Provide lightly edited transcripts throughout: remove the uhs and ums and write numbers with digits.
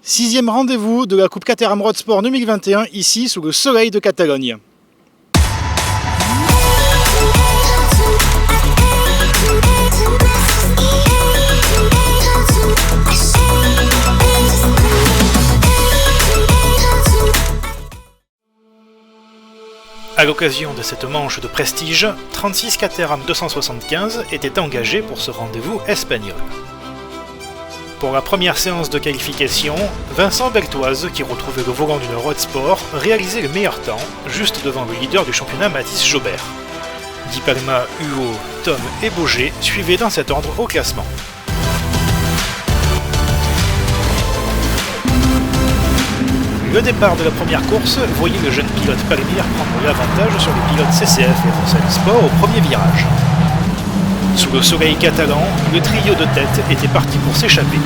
Sixième rendez-vous de la Coupe Caterham Road Sport 2021, ici sous le soleil de Catalogne. À l'occasion de cette manche de prestige, 36 Caterham 275 étaient engagés pour ce rendez-vous espagnol. Pour la première séance de qualification, Vincent Beltoise, qui retrouvait le volant d'une Road Sport, réalisait le meilleur temps, juste devant le leader du championnat Mathis Jobert. Di Palma, Huo, Tom et Boger suivaient dans cet ordre au classement. Le départ de la première course voyait le jeune pilote Palmyre prendre l'avantage sur les pilotes CCF et Rosal Sport au premier virage. Sous le soleil catalan, le trio de tête était parti pour s'échapper.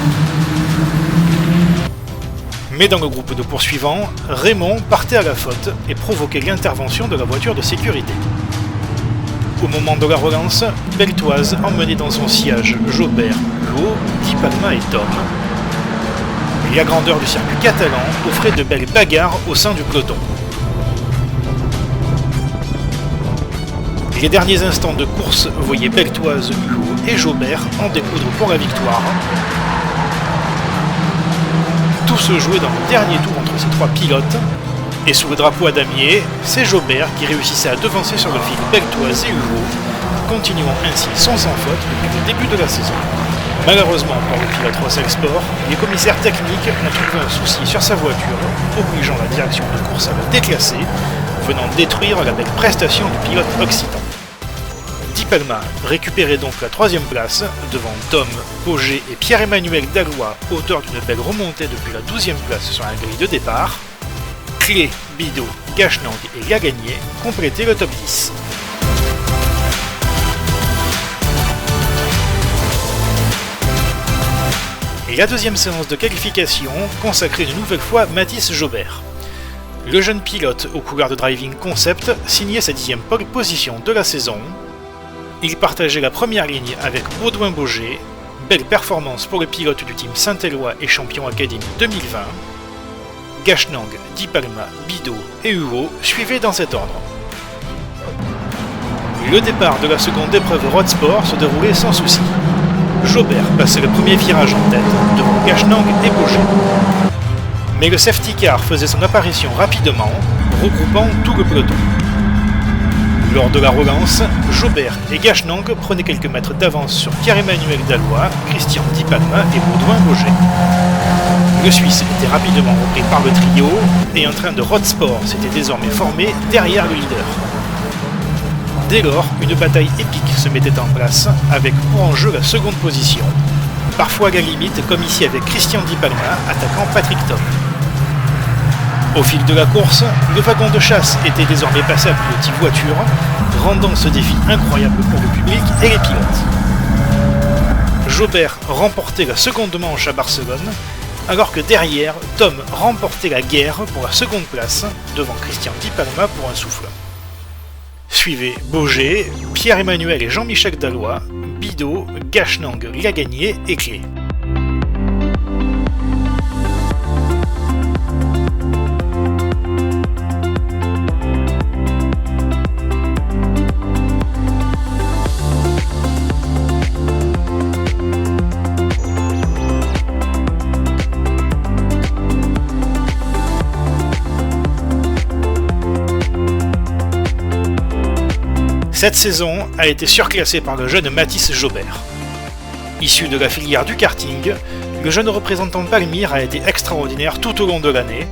Mais dans le groupe de poursuivants, Raymond partait à la faute et provoquait l'intervention de la voiture de sécurité. Au moment de la relance, Beltoise emmenait dans son sillage Jobert, Huo, Di Palma et Tom. Et la grandeur du circuit catalan offrait de belles bagarres au sein du peloton. Les derniers instants de course voyaient Beltoise, Huo et Jobert en découdre pour la victoire. Tout se jouait dans le dernier tour entre ces trois pilotes, et sous le drapeau à damier, c'est Jobert qui réussissait à devancer sur le fil Beltoise et Huo, continuant ainsi sans faute depuis le début de la saison. Malheureusement pour le pilote Rosal Sport, les commissaires techniques ont trouvé un souci sur sa voiture, obligeant la direction de course à la déclasser, venant détruire la belle prestation du pilote occitan. Di Palma récupérait donc la troisième place devant Tom, Boger et Pierre-Emmanuel Dallois, auteur d'une belle remontée depuis la 12e place sur la grille de départ. Clé, Bidot, Gachenang et Lagagné complétaient le top 10. Et la deuxième séance de qualification consacrait une nouvelle fois Mathis Jobert. Le jeune pilote aux couleurs de Driving Concept signait sa 10e pole position de la saison. Il partageait la première ligne avec Baudouin Boger. Belle performance pour le pilote du team Saint-Éloi et champion Académie 2020. Gachenang, Di Palma, Bidot et Huo suivaient dans cet ordre. Le départ de la seconde épreuve Road Sport se déroulait sans souci. Jobert passait le premier virage en tête devant Gachenang et Boger. Mais le safety car faisait son apparition rapidement, regroupant tout le peloton. Lors de la relance, Jobert et Gachenang prenaient quelques mètres d'avance sur Pierre-Emmanuel Dallois, Christian Di Palma et Baudouin Boger. Le Suisse était rapidement repris par le trio et un train de Road Sport s'était désormais formé derrière le leader. Dès lors, une bataille épique se mettait en place, avec pour enjeu la seconde position, parfois à la limite comme ici avec Christian Di Palma attaquant Patrick Tom. Au fil de la course, le wagon de chasse était désormais passé à pilotis voiture, rendant ce défi incroyable pour le public et les pilotes. Jobert remportait la seconde manche à Barcelone, alors que derrière, Tom remportait la guerre pour la seconde place, devant Christian Di Palma pour un souffle. Suivaient Boger, Pierre-Emmanuel et Jean-Michel Dallois, Bidot, Gachenang, Lagagné et Clé. Cette saison a été surclassée par le jeune Mathis Jobert. Issu de la filière du karting, le jeune représentant Palmyre a été extraordinaire tout au long de l'année,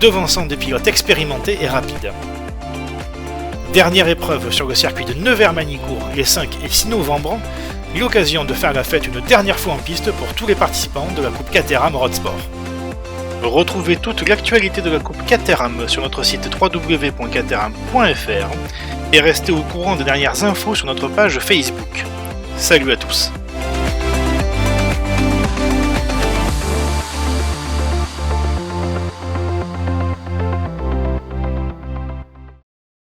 devançant des pilotes expérimentés et rapides. Dernière épreuve sur le circuit de Nevers-Manicourt les 5 et 6 novembre, l'occasion de faire la fête une dernière fois en piste pour tous les participants de la Coupe Caterham Road Sport. Retrouvez toute l'actualité de la Coupe Caterham sur notre site www.caterham.fr et restez au courant des dernières infos sur notre page Facebook. Salut à tous!